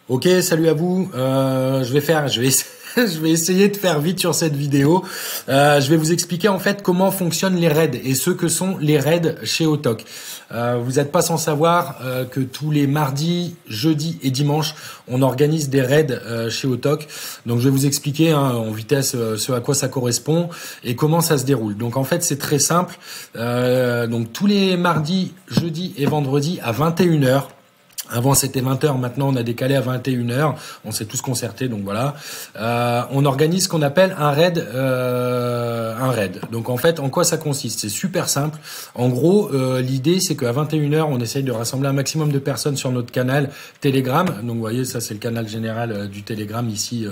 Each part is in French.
Ok, salut à vous. Je vais essayer de faire vite sur cette vidéo. Je vais vous expliquer en fait comment fonctionnent les raids et ce que sont les raids chez Autok. Vous n'êtes pas sans savoir que tous les mardis, jeudis et dimanches, on organise des raids chez Autok. Donc je vais vous expliquer en vitesse ce à quoi ça correspond et comment ça se déroule. Donc en fait c'est très simple. Donc tous les mardis, jeudis et vendredis à 21h. Avant c'était 20h, maintenant on a décalé à 21h, on s'est tous concertés, donc voilà. On organise ce qu'on appelle un raid. Donc en fait, en quoi ça consiste? C'est super simple. En gros, l'idée c'est qu'à 21h, on essaye de rassembler un maximum de personnes sur notre canal Telegram. Donc vous voyez, ça c'est le canal général du Telegram ici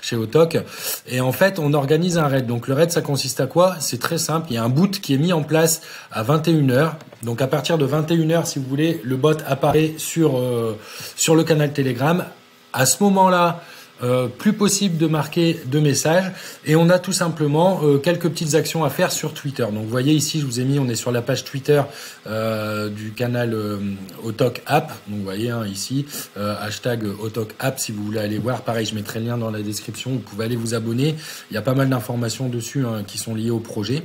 chez Autok. Et en fait, on organise un raid. Donc le raid, ça consiste à quoi? C'est très simple, il y a un boot qui est mis en place à 21h. Donc à partir de 21h, si vous voulez, le bot apparaît sur le canal Telegram. À ce moment-là, plus possible de marquer de messages et on a tout simplement quelques petites actions à faire sur Twitter. Donc vous voyez ici, je vous ai mis, on est sur la page Twitter du canal Autok App. Donc vous voyez ici, hashtag Autok App si vous voulez aller voir. Pareil, je mettrai le lien dans la description, vous pouvez aller vous abonner. Il y a pas mal d'informations dessus qui sont liées au projet.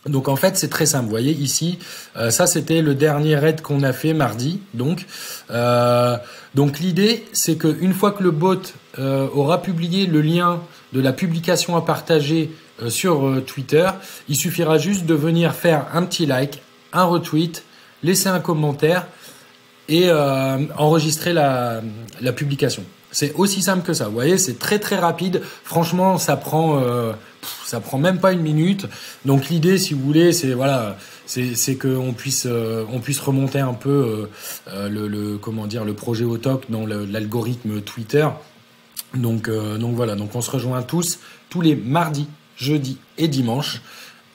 Donc en fait c'est très simple, vous voyez ici, ça c'était le dernier raid qu'on a fait mardi. Donc l'idée c'est que une fois que le bot aura publié le lien de la publication à partager sur Twitter, il suffira juste de venir faire un petit like, un retweet, laisser un commentaire et enregistrer la publication. C'est aussi simple que ça, vous voyez, c'est très très rapide. Franchement, ça prend même pas une minute. Donc l'idée, si vous voulez, c'est voilà, c'est que on puisse remonter un peu le projet Autok dans l'algorithme Twitter. Donc voilà, donc on se rejoint tous les mardis, jeudis et dimanches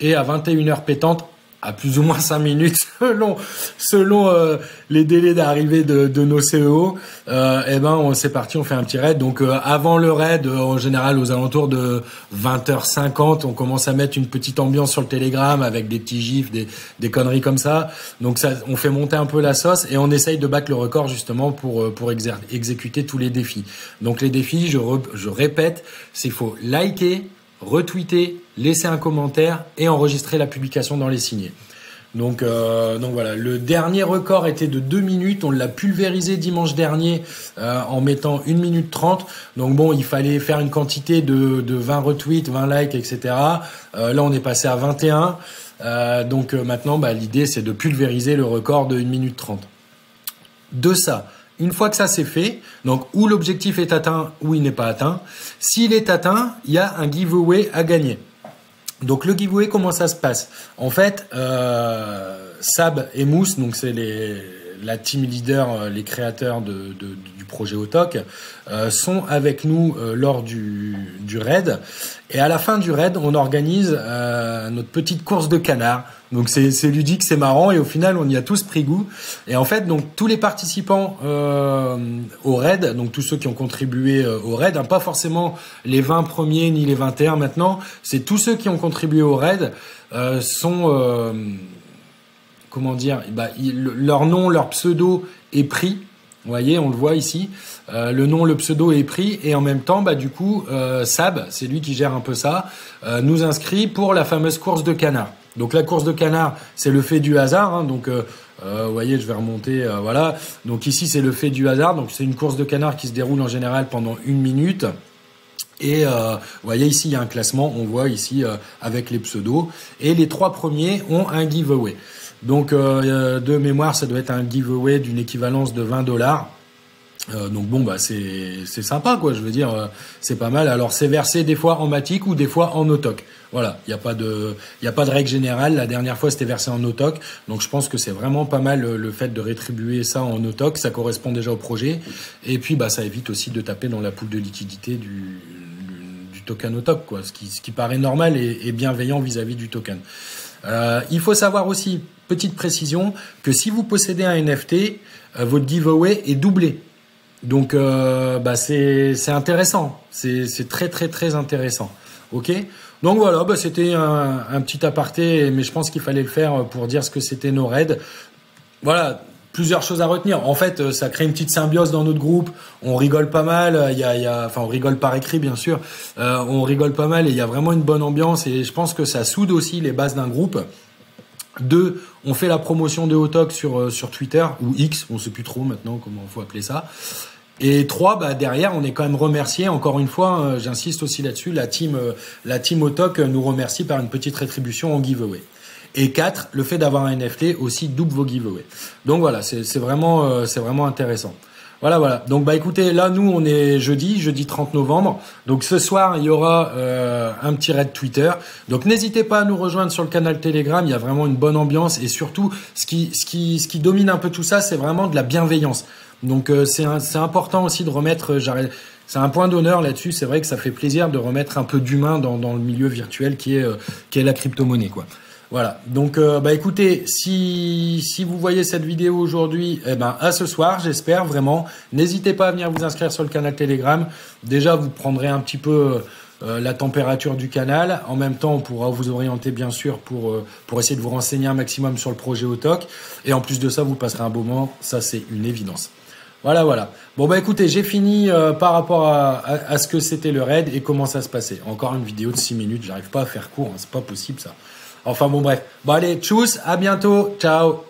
et à 21h pétante. À plus ou moins 5 minutes selon les délais d'arrivée de nos CEO, c'est parti, on fait un petit raid. Donc avant le raid, en général aux alentours de 20h50, on commence à mettre une petite ambiance sur le Telegram avec des petits gifs, des conneries comme ça. Donc ça, on fait monter un peu la sauce et on essaye de battre le record justement pour exécuter tous les défis. Donc les défis, je répète, c'est faut liker, retweeter, laisser un commentaire et enregistrer la publication dans les signés. Donc voilà, le dernier record était de 2 minutes, on l'a pulvérisé dimanche dernier en mettant 1 minute 30. Donc bon, il fallait faire une quantité de 20 retweets, 20 likes, etc. Là, on est passé à 21. Donc maintenant, l'idée, c'est de pulvériser le record de 1 minute 30. De ça, une fois que ça c'est fait, donc où l'objectif est atteint ou il n'est pas atteint, s'il est atteint, il y a un giveaway à gagner. Donc le giveaway, comment ça se passe? En fait, Sab et Mousse, donc c'est la team leader, les créateurs du projet Autok, sont avec nous lors du raid. Et à la fin du raid, on organise notre petite course de canard. Donc c'est ludique, c'est marrant et au final on y a tous pris goût. Et en fait donc tous les participants au raid, donc tous ceux qui ont contribué au raid, pas forcément les 20 premiers ni les 21 maintenant, c'est tous ceux qui ont contribué au raid sont leur nom, leur pseudo est pris. Vous voyez, on le voit ici. Le nom, le pseudo est pris et en même temps, Sab, c'est lui qui gère un peu ça, nous inscrit pour la fameuse course de canard. Donc la course de canard, c'est le fait du hasard. Donc vous voyez, je vais remonter. Voilà. Donc ici, c'est le fait du hasard. Donc c'est une course de canard qui se déroule en général pendant 1 minute. Et vous voyez ici, il y a un classement. On voit ici avec les pseudos. Et les 3 premiers ont un giveaway. Donc de mémoire, ça doit être un giveaway d'une équivalence de $20. Donc bon c'est sympa quoi, je veux dire c'est pas mal. Alors c'est versé des fois en Matic ou des fois en Autok. Voilà, il y a pas de règle générale. La dernière fois c'était versé en Autok. Donc je pense que c'est vraiment pas mal le fait de rétribuer ça en Autok, ça correspond déjà au projet et puis ça évite aussi de taper dans la poule de liquidité du token Autok quoi, ce qui paraît normal et bienveillant vis-à-vis du token. Il faut savoir aussi, petite précision, que si vous possédez un NFT, votre giveaway est doublé. Donc c'est intéressant, c'est très très très intéressant. Ok, donc voilà, c'était un petit aparté, mais je pense qu'il fallait le faire pour dire ce que c'était nos raids. Voilà, plusieurs choses à retenir. En fait, ça crée une petite symbiose dans notre groupe. On rigole pas mal. Enfin, on rigole par écrit, bien sûr. On rigole pas mal et il y a vraiment une bonne ambiance. Et je pense que ça soude aussi les bases d'un groupe. 2, on fait la promotion de Otok sur Twitter ou X, on sait plus trop maintenant comment il faut appeler ça. Et 3, bah derrière, on est quand même remercié. Encore une fois, j'insiste aussi là-dessus. La team Otok nous remercie par une petite rétribution en giveaway. Et 4, le fait d'avoir un NFT aussi double vos giveaways. Donc voilà, c'est vraiment intéressant. Voilà. Donc bah écoutez, là nous on est jeudi 30 novembre. Donc ce soir il y aura un petit raid Twitter. Donc n'hésitez pas à nous rejoindre sur le canal Telegram. Il y a vraiment une bonne ambiance et surtout ce qui domine un peu tout ça, c'est vraiment de la bienveillance. Donc c'est important aussi de remettre. C'est un point d'honneur là-dessus. C'est vrai que ça fait plaisir de remettre un peu d'humain dans le milieu virtuel qui est la crypto-monnaie quoi. Voilà. Donc, bah écoutez, si vous voyez cette vidéo aujourd'hui, à ce soir, j'espère vraiment. N'hésitez pas à venir vous inscrire sur le canal Telegram. Déjà, vous prendrez un petit peu la température du canal. En même temps, on pourra vous orienter bien sûr pour essayer de vous renseigner un maximum sur le projet Otok. Et en plus de ça, vous passerez un beau moment. Ça, c'est une évidence. Voilà. Bon bah écoutez, j'ai fini par rapport à ce que c'était le raid et comment ça se passait. Encore une vidéo de 6 minutes. J'arrive pas à faire court. Hein, c'est pas possible ça. Enfin bon bref. Bon allez, tchuss, à bientôt, ciao.